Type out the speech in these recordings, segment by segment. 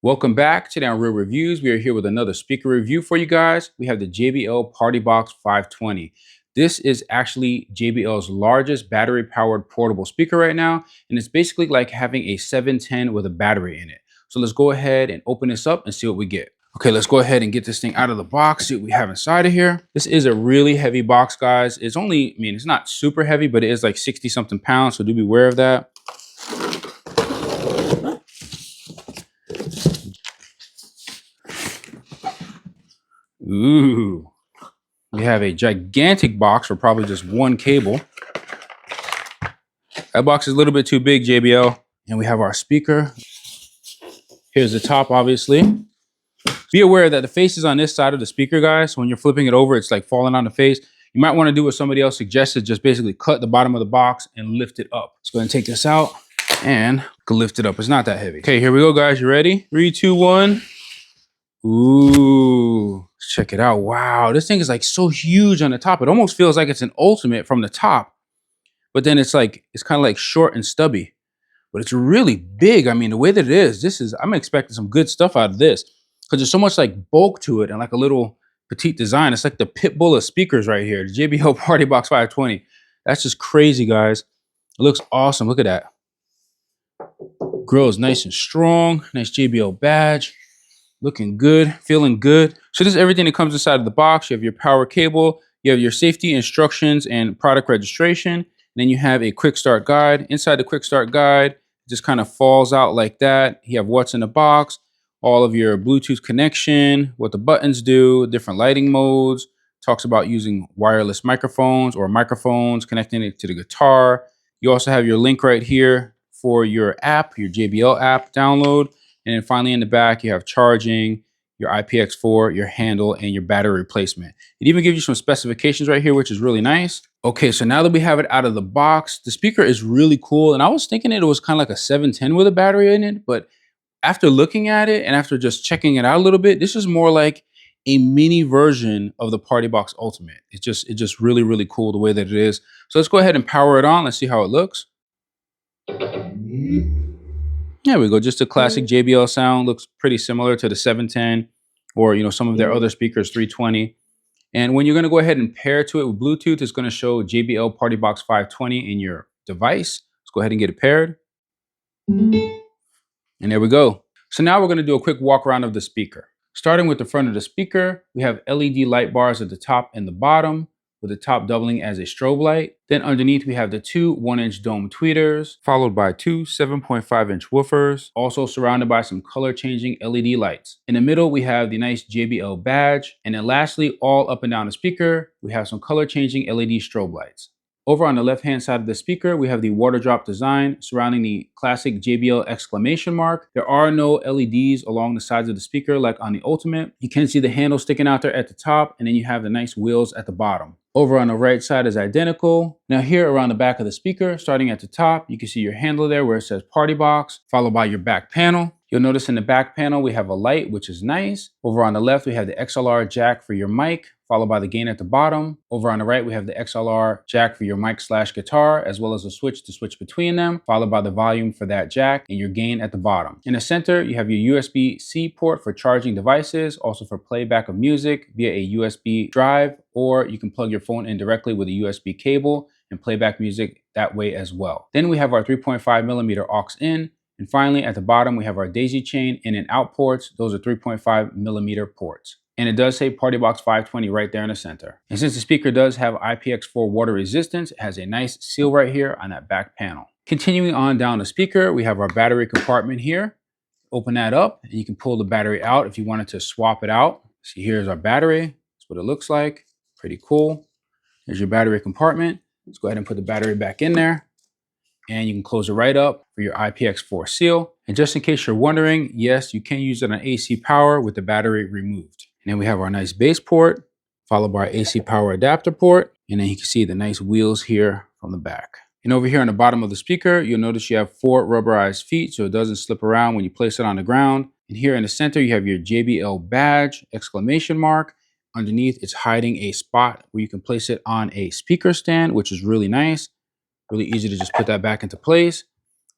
Welcome back. Today on Real Reviews, we are here with another speaker review for you guys. We have the JBL Partybox 520. This is actually JBL's largest battery-powered portable speaker right now, and it's basically like having a 710 with a battery in it. So let's go ahead and open this up and see what we get. Okay, let's go ahead and get this thing out of the box, see what we have inside of here. This is a really heavy box, guys. It's only, it's not super heavy, but it is like 60 something pounds, so do be aware of that. Ooh, we have a gigantic box for probably just one cable. That box is a little bit too big, JBL. And we have our speaker. Here's the top, obviously. Be aware that the face is on this side of the speaker, guys. So when you're flipping it over, it's like falling on the face. You might want to do what somebody else suggested, just basically cut the bottom of the box and lift it up. Let's go ahead and take this out and lift it up. It's not that heavy. Okay, here we go, guys. You ready? 3, 2, 1. Ooh, check it out. Wow, this thing is like so huge on the top. It almost feels like it's an Ultimate from the top, but then it's kind of like short and stubby, but it's really big. I mean, the way that it is, I'm expecting some good stuff out of this because there's so much like bulk to it and like a little petite design. It's like the pit bull of speakers right here, the JBL Partybox 520. That's just crazy, guys. It looks awesome. Look at that. Grill is nice and strong. Nice JBL badge. Looking good, feeling good. So this is everything that comes inside of the box. You have your power cable, you have your safety instructions and product registration. And then you have a quick start guide. Inside the quick start guide, it just kind of falls out like that. You have what's in the box, all of your Bluetooth connection, what the buttons do, different lighting modes. Talks about using wireless microphones or microphones, connecting it to the guitar. You also have your link right here for your app, your JBL app download. And then finally in the back, you have charging, your IPX4, your handle, and your battery replacement. It even gives you some specifications right here, which is really nice. Okay, so now that we have it out of the box, the speaker is really cool. And I was thinking it was kind of like a 710 with a battery in it. But after looking at it and after just checking it out a little bit, this is more like a mini version of the Partybox Ultimate. It's just really, really cool the way that it is. So let's go ahead and power it on. Let's see how it looks. There we go. Just a classic JBL sound. Looks pretty similar to the 710 or, some of their other speakers, 320. And when you're going to go ahead and pair to it with Bluetooth, it's going to show JBL Partybox 520 in your device. Let's go ahead and get it paired. And there we go. So now we're going to do a quick walk around of the speaker. Starting with the front of the speaker, we have LED light bars at the top and the bottom, with the top doubling as a strobe light. Then underneath we have the two 1-inch dome tweeters, followed by two 7.5-inch woofers, also surrounded by some color changing LED lights. In the middle we have the nice JBL badge, and then lastly, all up and down the speaker, we have some color changing LED strobe lights. Over on the left-hand side of the speaker, we have the water drop design surrounding the classic JBL exclamation mark. There are no LEDs along the sides of the speaker like on the Ultimate. You can see the handle sticking out there at the top, and then you have the nice wheels at the bottom. Over on the right side is identical. Now here around the back of the speaker, starting at the top, you can see your handle there where it says Partybox, followed by your back panel. You'll notice in the back panel, we have a light, which is nice. Over on the left, we have the XLR jack for your mic, followed by the gain at the bottom. Over on the right, we have the XLR jack for your mic/guitar, as well as a switch to switch between them, followed by the volume for that jack and your gain at the bottom. In the center, you have your USB-C port for charging devices, also for playback of music via a USB drive, or you can plug your phone in directly with a USB cable and play back music that way as well. Then we have our 3.5mm aux in. And finally, at the bottom, we have our daisy chain in and out ports. Those are 3.5mm ports. And it does say Partybox 520 right there in the center. And since the speaker does have IPX4 water resistance, it has a nice seal right here on that back panel. Continuing on down the speaker, we have our battery compartment here. Open that up and you can pull the battery out if you wanted to swap it out. See, here's our battery. That's what it looks like. Pretty cool. There's your battery compartment. Let's go ahead and put the battery back in there. And you can close it right up for your IPX4 seal. And just in case you're wondering, yes, you can use it on AC power with the battery removed. And then we have our nice base port, followed by our AC power adapter port. And then you can see the nice wheels here from the back. And over here on the bottom of the speaker, you'll notice you have 4 rubberized feet so it doesn't slip around when you place it on the ground. And here in the center, you have your JBL badge, exclamation mark. Underneath, it's hiding a spot where you can place it on a speaker stand, which is really nice. Really easy to just put that back into place.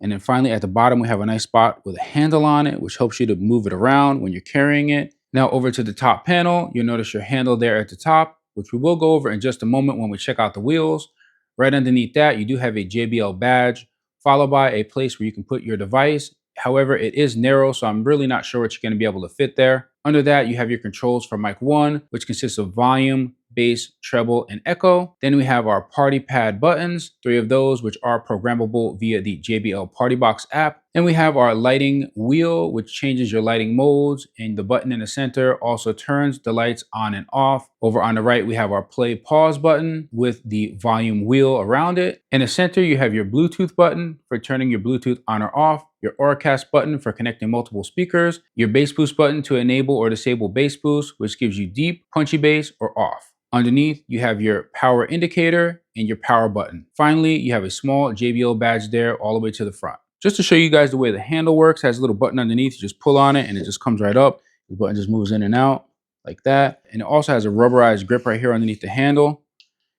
And then finally at the bottom, we have a nice spot with a handle on it, which helps you to move it around when you're carrying it. Now over to the top panel, you'll notice your handle there at the top, which we will go over in just a moment when we check out the wheels. Right underneath that, you do have a JBL badge, followed by a place where you can put your device. However, it is narrow, so I'm really not sure what you're going to be able to fit there. Under that, you have your controls for mic 1, which consists of volume, bass, treble, and echo. Then we have our party pad buttons, 3 of those, which are programmable via the JBL Partybox app. And we have our lighting wheel, which changes your lighting modes, and the button in the center also turns the lights on and off. Over on the right, we have our play pause button with the volume wheel around it. In the center, you have your Bluetooth button for turning your Bluetooth on or off, your Auracast button for connecting multiple speakers, your bass boost button to enable or disable bass boost, which gives you deep, punchy bass or off. Underneath, you have your power indicator and your power button. Finally, you have a small JBL badge there all the way to the front. Just to show you guys the way the handle works, it has a little button underneath. You just pull on it and it just comes right up. The button just moves in and out like that. And it also has a rubberized grip right here underneath the handle.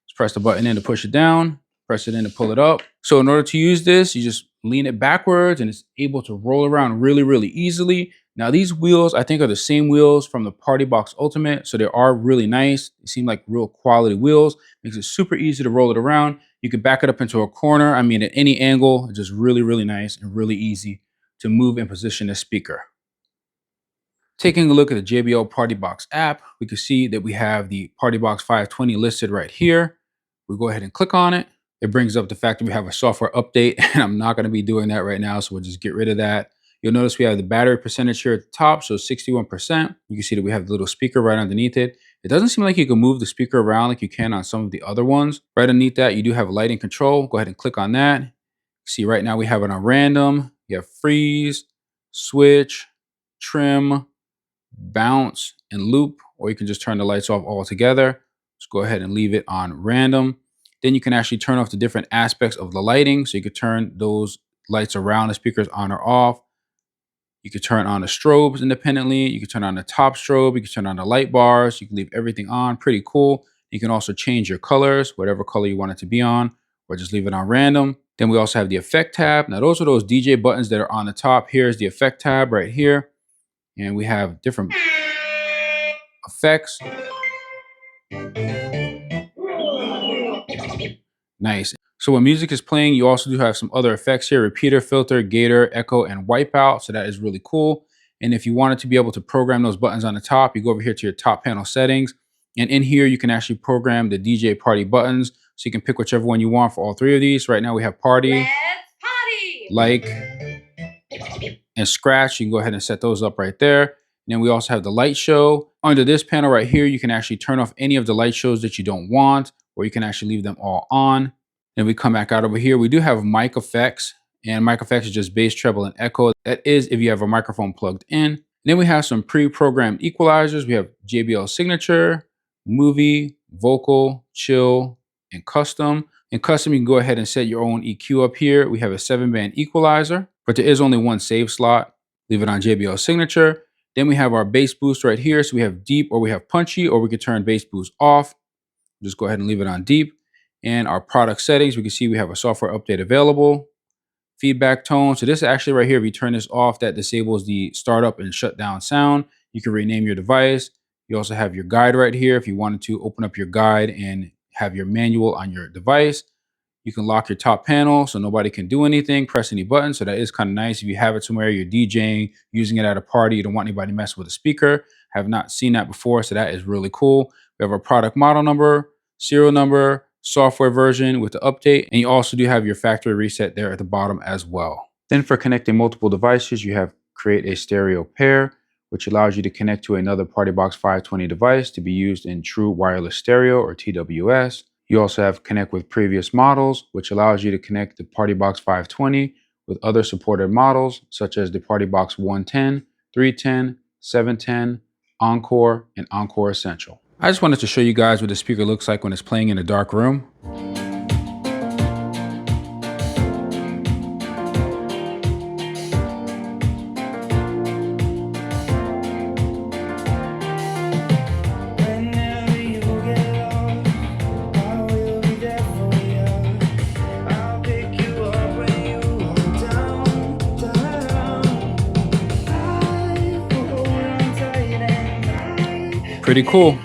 Just press the button in to push it down, press it in to pull it up. So in order to use this, you just lean it backwards and it's able to roll around really, really easily. Now these wheels, I think, are the same wheels from the Partybox Ultimate. So they are really nice. They seem like real quality wheels. Makes it super easy to roll it around. You can back it up into a corner. I mean, at any angle, it's just really, really nice and really easy to move and position the speaker. Taking a look at the JBL Partybox app, we can see that we have the Partybox 520 listed right here. We go ahead and click on it. It brings up the fact that we have a software update, and I'm not going to be doing that right now, so we'll just get rid of that. You'll notice we have the battery percentage here at the top, so 61%. You can see that we have the little speaker right underneath it. It doesn't seem like you can move the speaker around like you can on some of the other ones. Right underneath that, you do have lighting control. Go ahead and click on that. See, right now we have it on random. You have freeze, switch, trim, bounce, and loop, or you can just turn the lights off altogether. Just go ahead and leave it on random. Then you can actually turn off the different aspects of the lighting. So you could turn those lights around the speakers on or off. You could turn on the strobes independently. You can turn on the top strobe. You can turn on the light bars. You can leave everything on. Pretty cool. You can also change your colors, whatever color you want it to be on, or just leave it on random. Then we also have the effect tab. Now those are those DJ buttons that are on the top. Here's the effect tab right here. And we have different effects. Nice. So when music is playing, you also do have some other effects here: repeater, filter, gator, echo, and wipeout. So that is really cool. And if you wanted to be able to program those buttons on the top, you go over here to your top panel settings. And in here, you can actually program the DJ party buttons. So you can pick whichever one you want for all 3 of these. Right now we have party, Let's party, like, and scratch. You can go ahead and set those up right there. And then we also have the light show. Under this panel right here, you can actually turn off any of the light shows that you don't want, or you can actually leave them all on. Then we come back out over here. We do have mic effects, and mic effects is just bass, treble, and echo. That is if you have a microphone plugged in. And then we have some pre-programmed equalizers. We have JBL Signature, Movie, Vocal, Chill, and Custom. In Custom, you can go ahead and set your own EQ up here. We have a 7-band equalizer, but there is only one save slot. Leave it on JBL Signature. Then we have our bass boost right here. So we have deep, or we have punchy, or we could turn bass boost off. Just go ahead and leave it on deep. And our product settings, we can see we have a software update available. Feedback tone. So this actually right here, if you turn this off, that disables the startup and shutdown sound. You can rename your device. You also have your guide right here. If you wanted to open up your guide and have your manual on your device, you can lock your top panel so nobody can do anything, press any button. So that is kind of nice. If you have it somewhere, you're DJing, using it at a party, you don't want anybody to mess with a speaker. Have not seen that before, so that is really cool. We have our product model number, serial number, software version with the update, and you also do have your factory reset there at the bottom as well. Then for connecting multiple devices, you have create a stereo pair, which allows you to connect to another Partybox 520 device to be used in true wireless stereo or TWS. You also have connect with previous models, which allows you to connect the Partybox 520 with other supported models, such as the Partybox 110, 310, 710, Encore, and Encore Essential. I just wanted to show you guys what the speaker looks like when it's playing in a dark room. Pretty cool.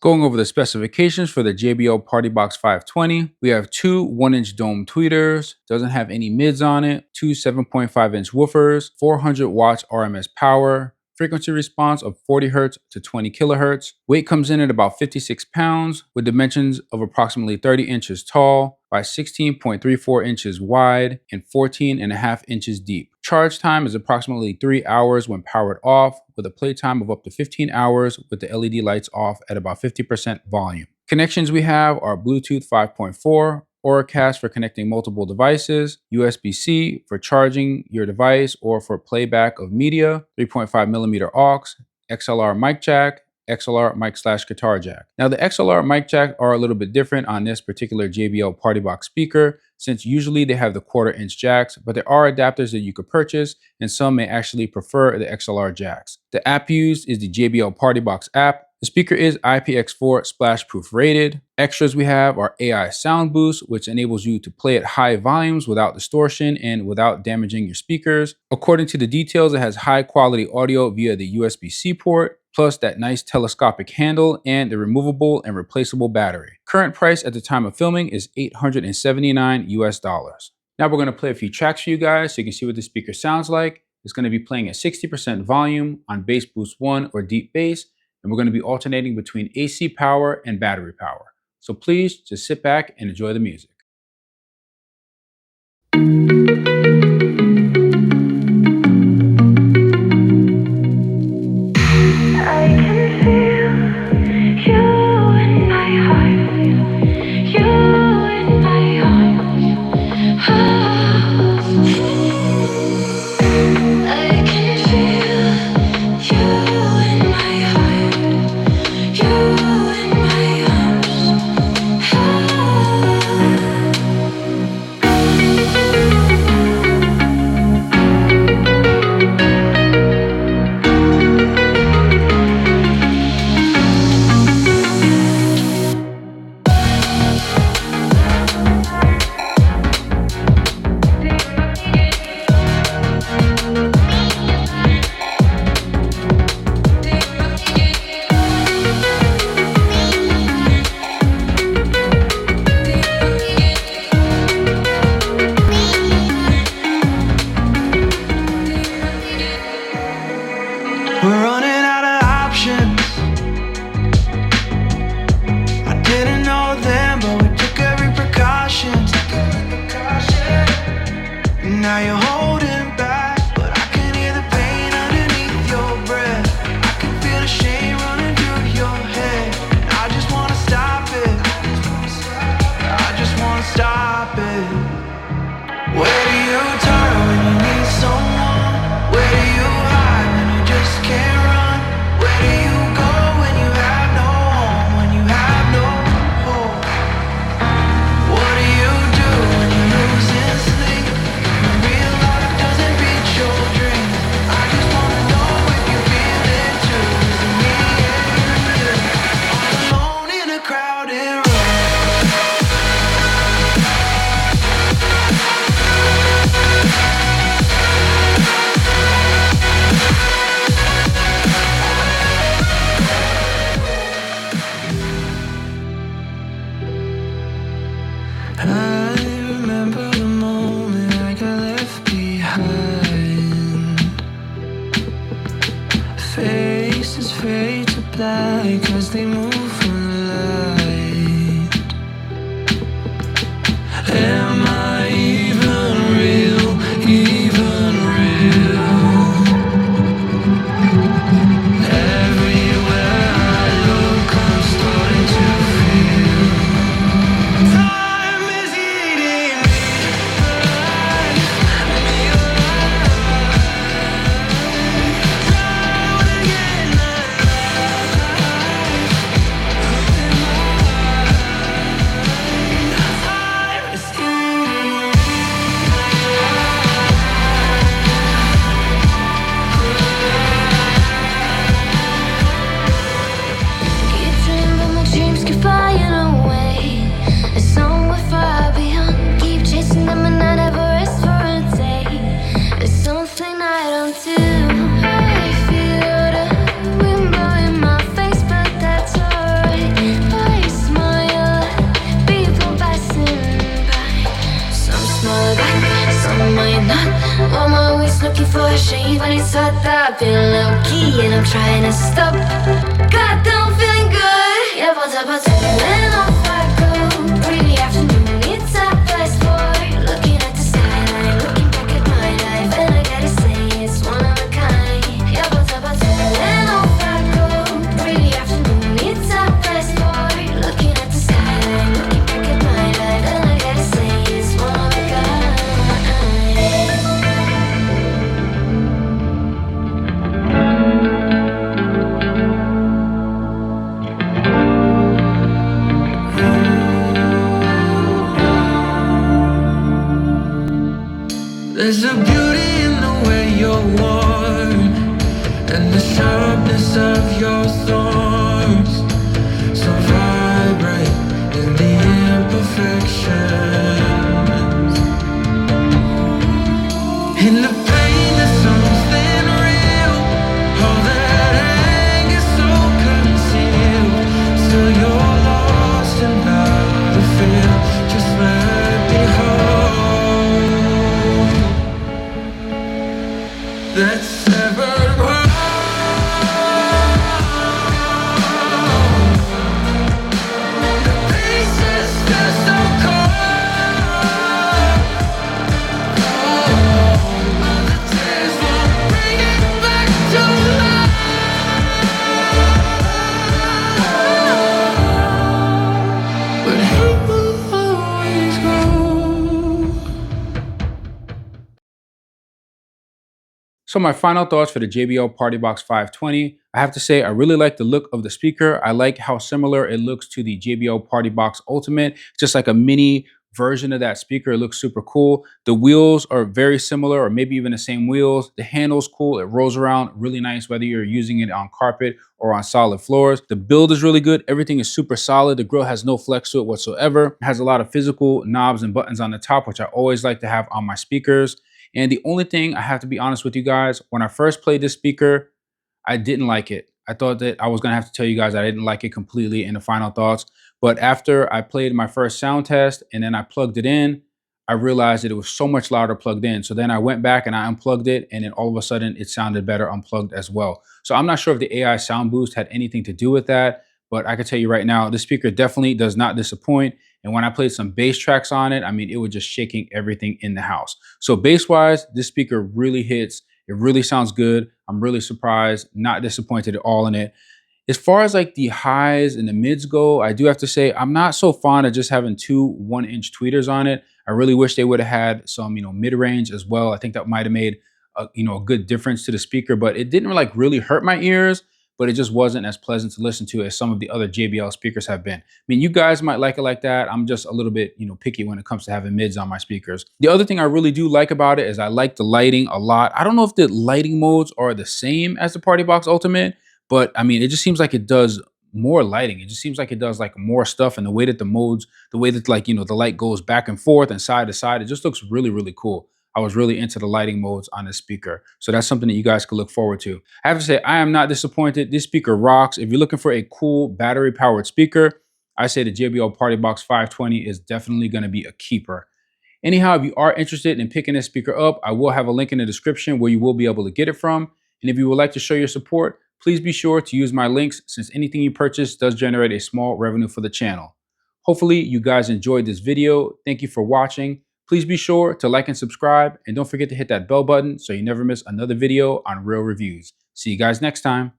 Going over the specifications for the JBL Partybox 520, we have two 1-inch dome tweeters, doesn't have any mids on it, two 7.5-inch woofers, 400 watts RMS power, frequency response of 40 Hz to 20 kHz. Weight comes in at about 56 pounds with dimensions of approximately 30 inches tall by 16.34 inches wide and 14.5 inches deep. Charge time is approximately 3 hours when powered off, with a playtime of up to 15 hours with the LED lights off at about 50% volume. Connections we have are Bluetooth 5.4, Auracast for connecting multiple devices, USB-C for charging your device or for playback of media, 3.5mm aux, XLR mic jack, XLR mic/guitar jack. Now the XLR mic jack are a little bit different on this particular JBL Partybox speaker, since usually they have the 1/4-inch jacks, but there are adapters that you could purchase, and some may actually prefer the XLR jacks. The app used is the JBL Partybox app. The speaker is IPX4 splash proof rated. Extras we have are AI sound boost, which enables you to play at high volumes without distortion and without damaging your speakers. According to the details, it has high quality audio via the USB-C port, plus that nice telescopic handle and the removable and replaceable battery. Current price at the time of filming is $879 US. Now we're going to play a few tracks for you guys so you can see what the speaker sounds like. It's going to be playing at 60% volume on bass boost 1 or deep bass, and we're going to be alternating between AC power and battery power. So please just sit back and enjoy the music. We're running out of options. I didn't know them, but we took every precaution. Now you're holding back, but I can hear the pain underneath your breath. I can feel the shame running through your head. I just wanna stop it. I just wanna stop it. Where do you turn when you need someone? Where do you hide when you just can't run? Where do you go when you have no home? When you have no hope? What do you do when you're losing sleep? When real life doesn't beat your dreams? I just wanna know if you feel it too. Is it me and you? All alone in a crowded room. I remember the moment I got left behind. Faces fade to black as they move from the light. Am I even real? Even real? Everywhere I look, I'm starting to feel time is eating me alive, me alive. Drowning in the light. for a shave when it's hot, I've been low key and I'm trying to stop. Goddamn, feeling good. Yeah, what's up, when off I go. Pretty afternoon, it's half past 4. Looking at the skyline, looking back at my life, and I gotta say it's one of a kind. Yeah, what's up, when off I go. Pretty afternoon, it's half past 4. Looking at the skyline, looking back at my life, and I gotta say it's one of a kind. There's a beauty in the way you're worn and the sharpness of your thorns. So vibrate in the imperfections. In the pain, there's something real. All that anger so concealed. Still you're lost in battlefield. Just let me hold that severed heart. The pieces just so cold. All the tears won't bring it back to life. But hate will always go. So my final thoughts for the JBL Partybox 520, I have to say I really like the look of the speaker. I like how similar it looks to the JBL Partybox Ultimate, just like a mini version of that speaker. It looks super cool. The wheels are very similar, or maybe even the same wheels. The handle's cool. It rolls around really nice, whether you're using it on carpet or on solid floors. The build is really good. Everything is super solid. The grill has no flex to it whatsoever. It has a lot of physical knobs and buttons on the top, which I always like to have on my speakers. And the only thing I have to be honest with you guys, when I first played this speaker, I didn't like it. I thought that I was gonna have to tell you guys I didn't like it completely in the final thoughts. But after I played my first sound test and then I plugged it in, I realized that it was so much louder plugged in. So then I went back and I unplugged it, and then all of a sudden it sounded better unplugged as well. So I'm not sure if the AI sound boost had anything to do with that, but I can tell you right now, this speaker definitely does not disappoint. And when I played some bass tracks on it, I mean, it was just shaking everything in the house. So bass wise, this speaker really hits. It really sounds good. I'm really surprised, not disappointed at all in it. As far as like the highs and the mids go, I do have to say I'm not so fond of just having two 1-inch tweeters on it. I really wish they would have had some, mid-range as well. I think that might have made a good difference to the speaker, but it didn't like really hurt my ears, but it just wasn't as pleasant to listen to as some of the other JBL speakers have been. I mean, you guys might like it like that. I'm just a little bit, picky when it comes to having mids on my speakers. The other thing I really do like about it is I like the lighting a lot. I don't know if the lighting modes are the same as the Partybox Ultimate, but I mean, it just seems like it does more lighting. It just seems like it does like more stuff, and the way that the modes, the way that like, the light goes back and forth and side to side, it just looks really, really cool. I was really into the lighting modes on this speaker. So that's something that you guys could look forward to. I have to say, I am not disappointed. This speaker rocks. If you're looking for a cool battery powered speaker, I say the JBL Partybox 520 is definitely going to be a keeper. Anyhow, if you are interested in picking this speaker up, I will have a link in the description where you will be able to get it from. And if you would like to show your support, please be sure to use my links, since anything you purchase does generate a small revenue for the channel. Hopefully you guys enjoyed this video. Thank you for watching. Please be sure to like and subscribe, and don't forget to hit that bell button so you never miss another video on Real Reviews. See you guys next time.